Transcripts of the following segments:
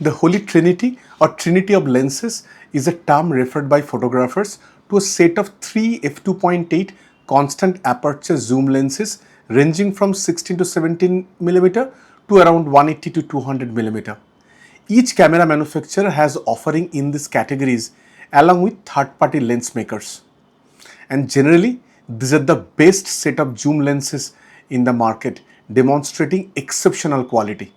The Holy Trinity or Trinity of Lenses is a term referred by photographers to a set of three f2.8 constant aperture zoom lenses ranging from 16 to 17 mm to around 180 to 200 mm. Each camera manufacturer has offering in these categories along with third-party lens makers. And generally, these are the best set of zoom lenses in the market, demonstrating exceptional quality.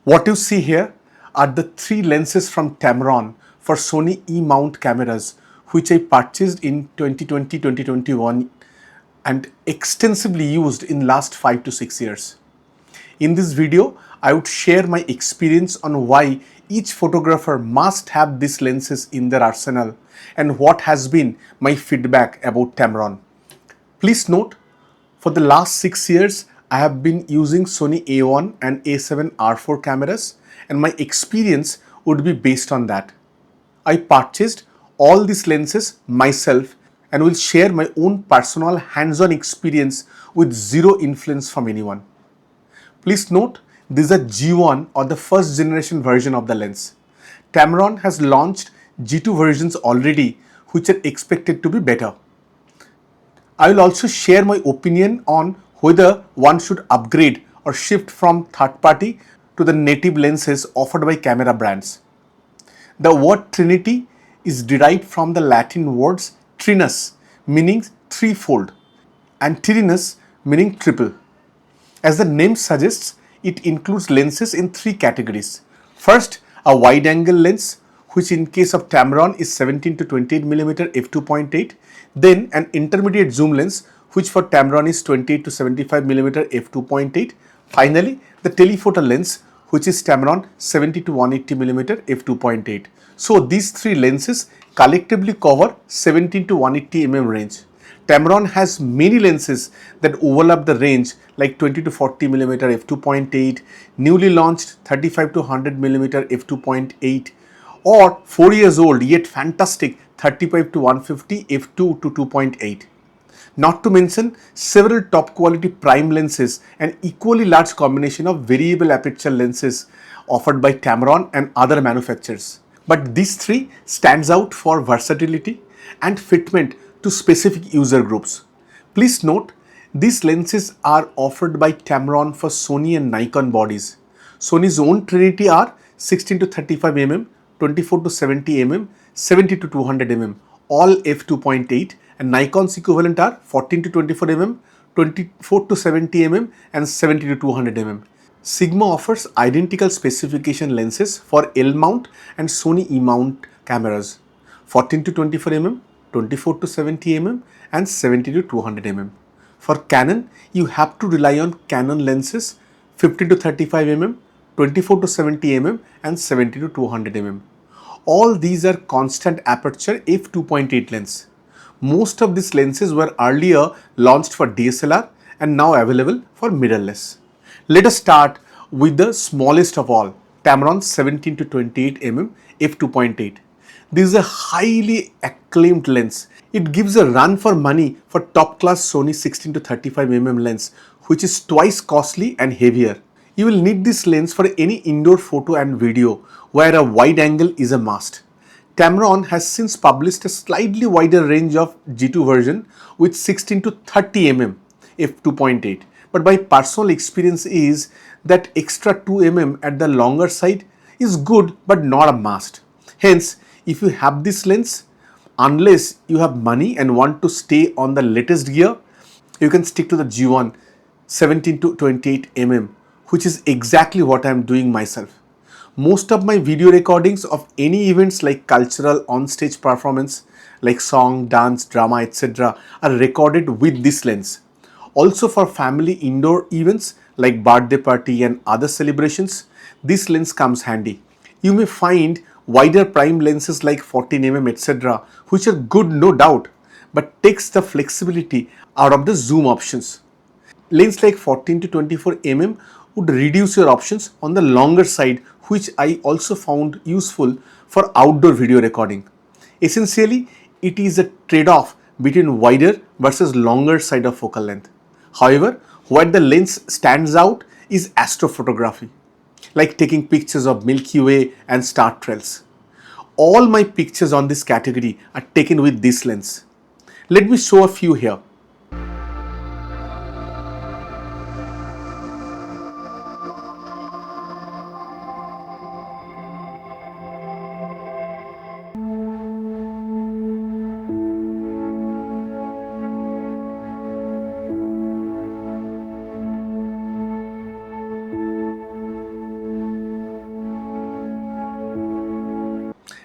What you see here are the three lenses from Tamron for Sony E-Mount cameras, which I purchased in 2020-2021 and extensively used in last 5 to 6 years. In this video, I would share my experience on why each photographer must have these lenses in their arsenal and what has been my feedback about Tamron. Please note, for the last 6 years, I have been using Sony A1 and A7 R4 cameras and my experience would be based on that. I purchased all these lenses myself and will share my own personal hands-on experience with zero influence from anyone. Please note, these are G1 or the first generation version of the lens. Tamron has launched G2 versions already, which are expected to be better. I will also share my opinion on whether one should upgrade or shift from third party to the native lenses offered by camera brands. The word Trinity is derived from the Latin words trinus, meaning threefold, and trinus, meaning triple. As the name suggests, it includes lenses in three categories. First, a wide-angle lens, which in case of Tamron is 17 to 28 mm f2.8. Then an intermediate zoom lens, which for Tamron is 28 to 75 mm f2.8. Finally, the telephoto lens, which is Tamron 70 to 180 mm f2.8. So these three lenses collectively cover 17 to 180 mm range. Tamron has many lenses that overlap the range like 20 to 40 mm f2.8, newly launched 35 to 100 mm f2.8, or 4 years old yet fantastic 35 to 150 f2 to 2.8. Not to mention several top quality prime lenses and equally large combination of variable aperture lenses offered by Tamron and other manufacturers. But these three stands out for versatility and fitment to specific user groups. Please note, these lenses are offered by Tamron for Sony and Nikon bodies. Sony's own Trinity are 16 to 35 mm, 24 to 70 mm, 70 to 200 mm, all f2.8, and Nikon's equivalent are 14 to 24 mm, 24 to 70 mm, and 70 to 200 mm. Sigma offers identical specification lenses for L-mount and Sony E-mount cameras, 14 to 24 mm, 24 to 70 mm, and 70 to 200 mm. For Canon, you have to rely on Canon lenses 15 to 35 mm, 24 to 70 mm, and 70 to 200 mm. All these are constant aperture f2.8 lens. Most of these lenses were earlier launched for DSLR and now available for mirrorless. Let us start with the smallest of all, Tamron 17 to 28 mm f2.8. This is a highly acclaimed lens. It gives a run for money for top class Sony 16 to 35 mm lens, which is twice costly and heavier. You will need this lens for any indoor photo and video where a wide angle is a must. Tamron has since published a slightly wider range of G2 version with 16 to 30 mm f2.8. But my personal experience is that extra 2 mm at the longer side is good but not a must. Hence, if you have this lens, unless you have money and want to stay on the latest gear, you can stick to the G1 17 to 28 mm, which is exactly what I am doing myself. Most of my video recordings of any events like cultural on-stage performance like song, dance, drama, etc. are recorded with this lens. Also for family indoor events like birthday party and other celebrations, this lens comes handy. You may find wider prime lenses like 14mm etc. which are good no doubt, but takes the flexibility out of the zoom options. Lens like 14 to 24 mm would reduce your options on the longer side, which I also found useful for outdoor video recording. Essentially, it is a trade-off between wider versus longer side of focal length. However, where the lens stands out is astrophotography. like taking pictures of Milky Way and star trails. All my pictures on this category are taken with this lens. Let me show a few here.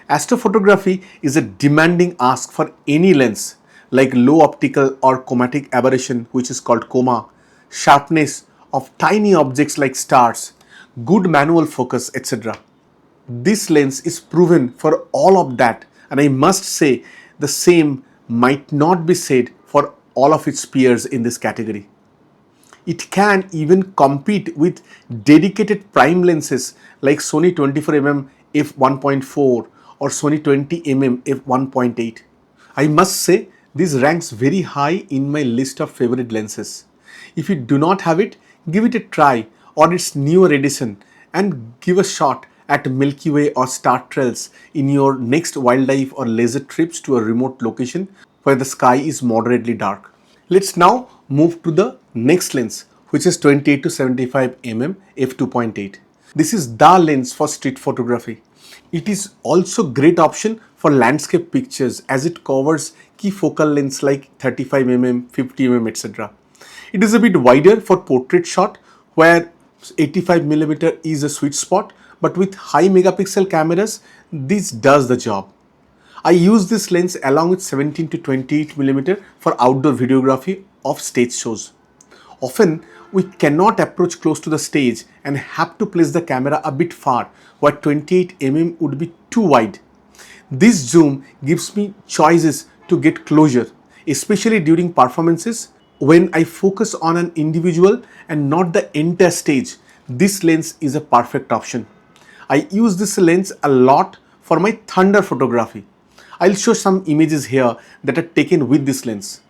Astrophotography is a demanding ask for any lens, like low optical or chromatic aberration, which is called coma, sharpness of tiny objects like stars, good manual focus, etc. This lens is proven for all of that, and I must say the same might not be said for all of its peers in this category. It can even compete with dedicated prime lenses like Sony 24mm f1.4 or Sony 20mm f1.8. I must say this ranks very high in my list of favorite lenses. If you do not have it, give it a try or its newer edition and give a shot at Milky Way or star trails in your next wildlife or leisure trips to a remote location where the sky is moderately dark. Let's now move to the next lens, which is 28 to 75 mm f2.8. This is the lens for street photography. It is also great option for landscape pictures as it covers key focal lengths like 35 mm, 50 mm, etc. It is a bit wider for portrait shot where 85 mm is a sweet spot, but with high megapixel cameras, this does the job. I use this lens along with 17 to 28 mm for outdoor videography of stage shows. Often, we cannot approach close to the stage and have to place the camera a bit far, where 28 mm would be too wide. This zoom gives me choices to get closure, especially during performances when I focus on an individual and not the entire stage. This lens is a perfect option. I use this lens a lot for my thunder photography. I'll show some images here that are taken with this lens.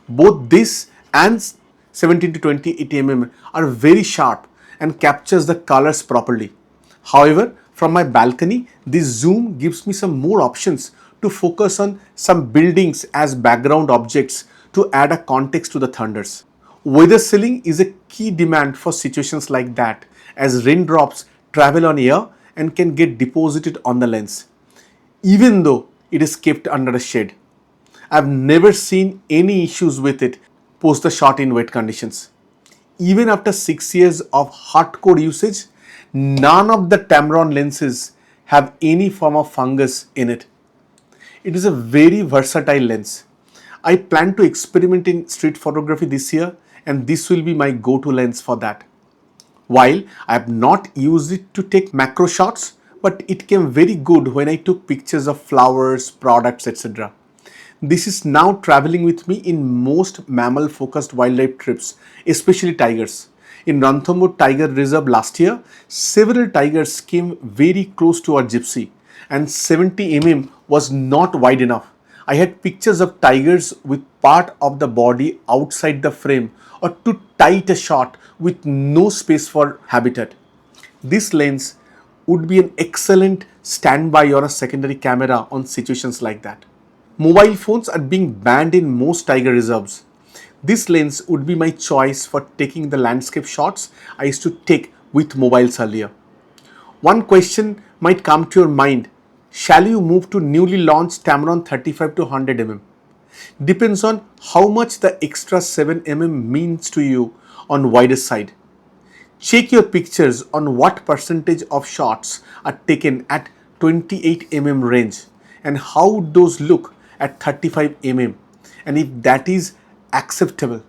Both this and 17 to 28 mm are very sharp and captures the colors properly. However, from my balcony, this zoom gives me some more options to focus on some buildings as background objects to add a context to the thunders. Weather sealing is a key demand for situations like that, as raindrops travel on air and can get deposited on the lens, even though it is kept under a shade. I've never seen any issues with it post the shot in wet conditions. Even after 6 years of hardcore usage, none of the Tamron lenses have any form of fungus in it. It is a very versatile lens. I plan to experiment in street photography this year, and this will be my go-to lens for that. While I have not used it to take macro shots, but it came very good when I took pictures of flowers, products, etc. This is now traveling with me in most mammal-focused wildlife trips, especially tigers. In Ranthambore Tiger Reserve last year, several tigers came very close to our gypsy, and 70 mm was not wide enough. I had pictures of tigers with part of the body outside the frame or too tight a shot with no space for habitat. This lens would be an excellent standby or a secondary camera on situations like that. Mobile phones are being banned in most tiger reserves. This lens would be my choice for taking the landscape shots I used to take with mobiles earlier. One question might come to your mind: shall you move to newly launched Tamron 35 to 100 mm? Depends on how much the extra 7 mm means to you on wider side. Check your pictures on what percentage of shots are taken at 28 mm range and how those look at 35 mm, and if that is acceptable.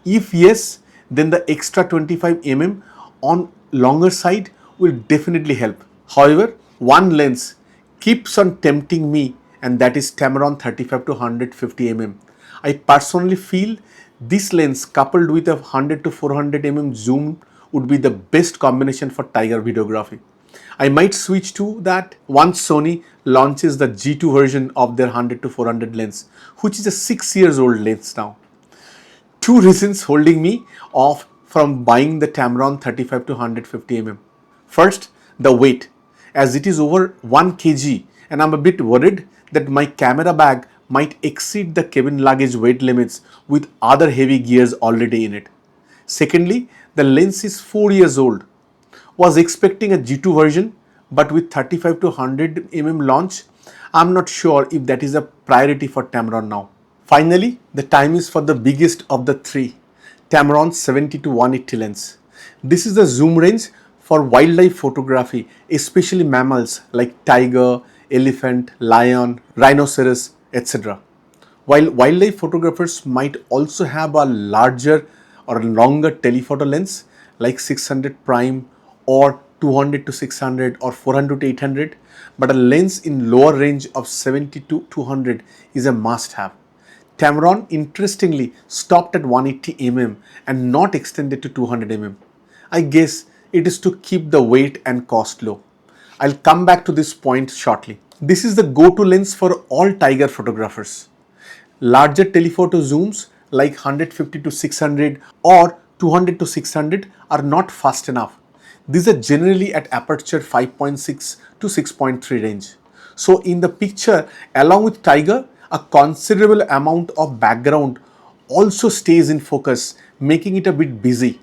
If yes, then the extra 25 mm on longer side will definitely help. However, one lens keeps on tempting me, and that is Tamron 35 to 150 mm. I personally feel this lens coupled with a 100 to 400 mm zoom would be the best combination for tiger videography. I might switch to that once Sony launches the G2 version of their 100 to 400 lens, which is a 6 years old lens now. Two reasons holding me off from buying the Tamron 35 to 150 mm. First, the weight, as it is over 1 kg, and I'm a bit worried that my camera bag might exceed the cabin luggage weight limits with other heavy gears already in it. Secondly, the lens is 4 years old. Was expecting a G2 version, but with 35 to 100 mm launch, I'm not sure if that is a priority for Tamron now. Finally, the time is for the biggest of the three, Tamron 70 to 180 lens. This is the zoom range for wildlife photography, especially mammals like tiger, elephant, lion, rhinoceros, etc. While wildlife photographers might also have a larger or longer telephoto lens like 600 prime or 200 to 600 or 400 to 800, but a lens in lower range of 70 to 200 is a must have. Tamron interestingly stopped at 180 mm and not extended to 200 mm. I guess it is to keep the weight and cost low. I'll come back to this point shortly. This is the go-to lens for all tiger photographers. Larger telephoto zooms like 150 to 600 or 200 to 600 are not fast enough. These are generally at aperture 5.6 to 6.3 range. So in the picture, along with tiger, a considerable amount of background also stays in focus, making it a bit busy.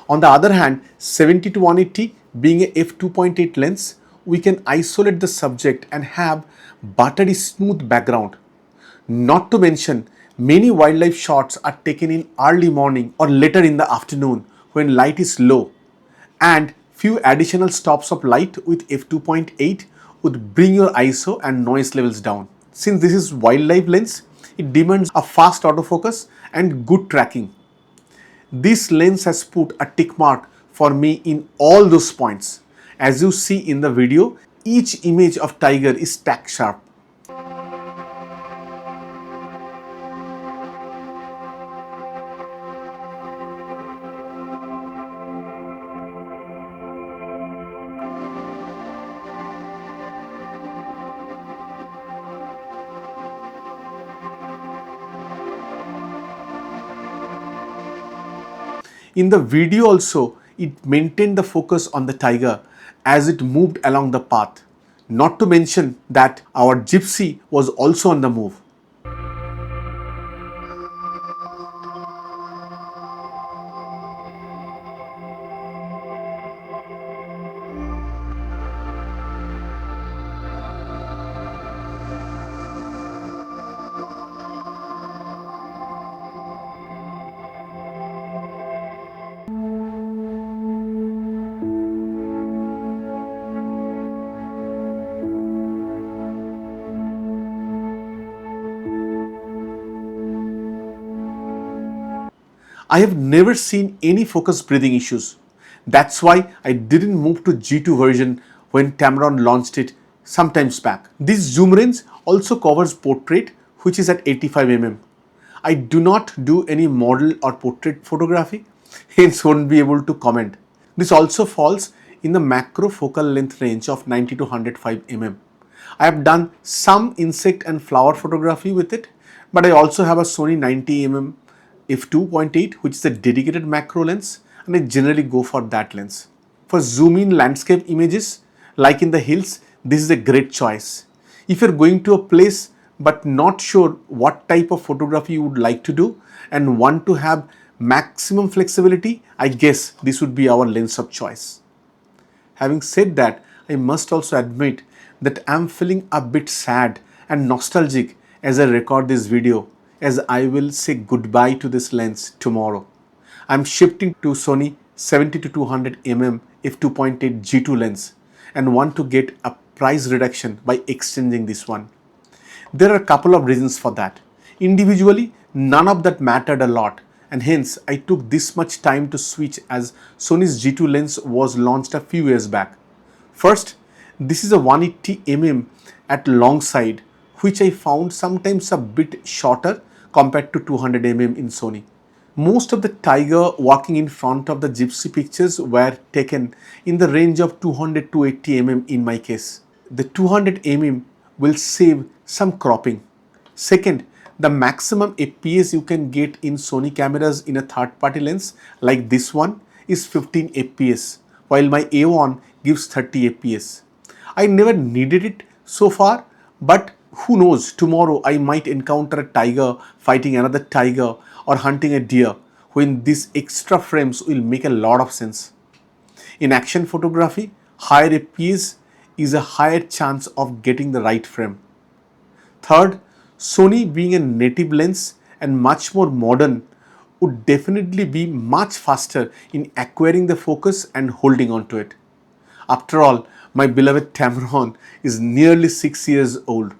On the other hand, 70 to 180 being a f2.8 lens, we can isolate the subject and have buttery smooth background. Not to mention, many wildlife shots are taken in early morning or later in the afternoon when light is low, and few additional stops of light with f2.8 would bring your ISO and noise levels down. Since this is wildlife lens, it demands a fast autofocus and good tracking. This lens has put a tick mark for me in all those points. As you see in the video, each image of tiger is tack sharp. In the video also, it maintained the focus on the tiger as it moved along the path. Not to mention that our gypsy was also on the move. I have never seen any focus breathing issues. That's why I didn't move to G2 version when Tamron launched it sometimes back. This zoom range also covers portrait, which is at 85 mm. I do not do any model or portrait photography, hence won't be able to comment. This also falls in the macro focal length range of 90 to 105 mm. I have done some insect and flower photography with it, but I also have a Sony 90 mm f2.8, which is a dedicated macro lens, and I generally go for that lens. For zoom in landscape images, like in the hills, this is a great choice. If you're going to a place but not sure what type of photography you would like to do and want to have maximum flexibility, I guess this would be our lens of choice. Having said that, I must also admit that I'm feeling a bit sad and nostalgic as I record this video, as I will say goodbye to this lens tomorrow. I'm shifting to Sony 70 to 200 mm f2.8 G2 lens and want to get a price reduction by exchanging this one. There are a couple of reasons for that. Individually, none of that mattered a lot, and hence I took this much time to switch as Sony's G2 lens was launched a few years back. First, this is a 180mm at long side, which I found sometimes a bit shorter compared to 200mm in Sony. Most of the tiger walking in front of the gypsy pictures were taken in the range of 200 to 80mm in my case. The 200mm will save some cropping. Second, the maximum FPS you can get in Sony cameras in a third-party lens like this one is 15 FPS, while my A1 gives 30 FPS. I never needed it so far, but who knows, tomorrow I might encounter a tiger fighting another tiger or hunting a deer, when these extra frames will make a lot of sense. In action photography, higher FPS is a higher chance of getting the right frame. Third, Sony being a native lens and much more modern would definitely be much faster in acquiring the focus and holding on to it. After all, my beloved Tamron is nearly 6 years old.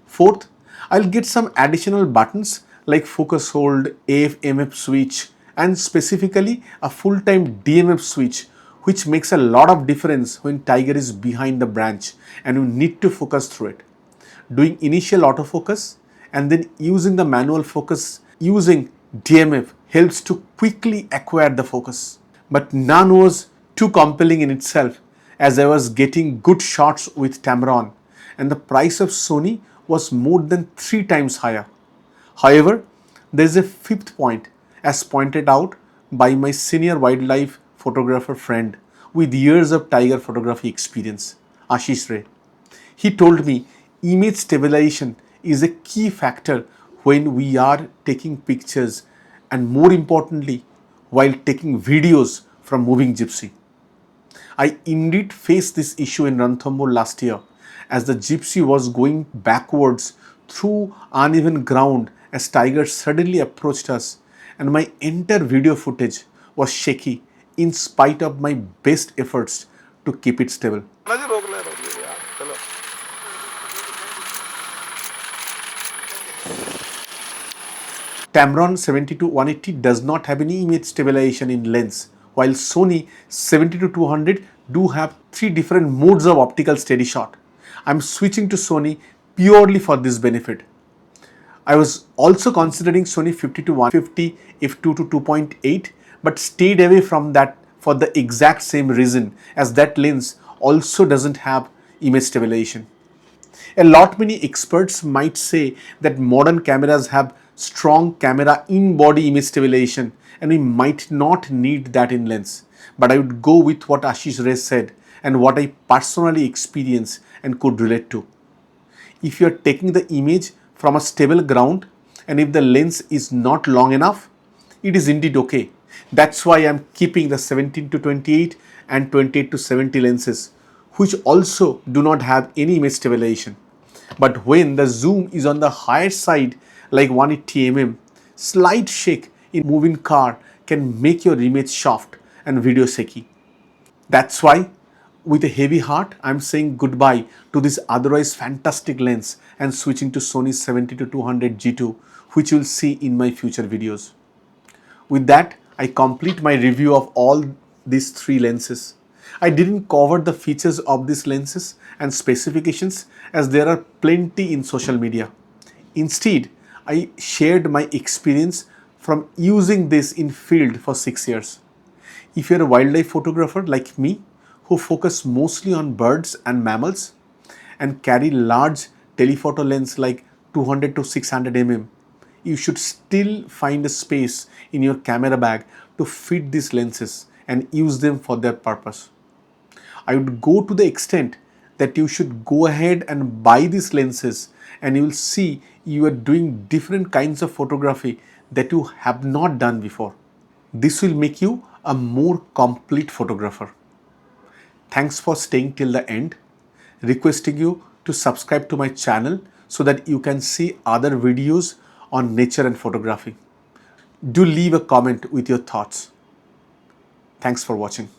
Fourth, I'll get some additional buttons like focus hold, AF/MF switch, and specifically a full-time DMF switch, which makes a lot of difference when tiger is behind the branch and you need to focus through it. Doing initial autofocus and then using the manual focus using DMF helps to quickly acquire the focus. But none was too compelling in itself, as I was getting good shots with Tamron and the price of Sony was more than 3 times higher. However, there is a fifth point, as pointed out by my senior wildlife photographer friend with years of tiger photography experience, Ashish Ray. He told me image stabilization is a key factor when we are taking pictures, and more importantly, while taking videos from moving gypsy. I indeed faced this issue in Ranthambore last year, as the gypsy was going backwards through uneven ground as tigers suddenly approached us, and my entire video footage was shaky in spite of my best efforts to keep it stable. Tamron 70-180 does not have any image stabilization in lens, while Sony 70-200 do have 3 different modes of optical steady shot. I'm switching to Sony purely for this benefit. I was also considering Sony 50-150 f2 to 2.8, but stayed away from that for the exact same reason, as that lens also doesn't have image stabilization. A lot many experts might say that modern cameras have strong camera in-body image stabilization and we might not need that in lens. But I would go with what Ashish Ray said and what I personally experienced and could relate to. If you are taking the image from a stable ground and if the lens is not long enough, it is indeed okay. That's why I am keeping the 17-28 and 28-70 lenses, which also do not have any image stabilization. But when the zoom is on the higher side like 180mm, slight shake in moving car can make your image soft and video shaky. That's why with a heavy heart I'm saying goodbye to this otherwise fantastic lens and switching to Sony 70-200 G2, which you will see in my future videos. With that, I complete my review of all these 3 lenses. I didn't cover the features of these lenses and specifications as there are plenty in social media. Instead, I shared my experience from using this in field for 6 years. If you're a wildlife photographer like me, who focus mostly on birds and mammals and carry large telephoto lens like 200-600mm, you should still find a space in your camera bag to fit these lenses and use them for their purpose. I would go to the extent that you should go ahead and buy these lenses and you will see you are doing different kinds of photography that you have not done before. This will make you a more complete photographer. Thanks for staying till the end. Requesting you to subscribe to my channel so that you can see other videos on nature and photography. Do leave a comment with your thoughts. Thanks for watching.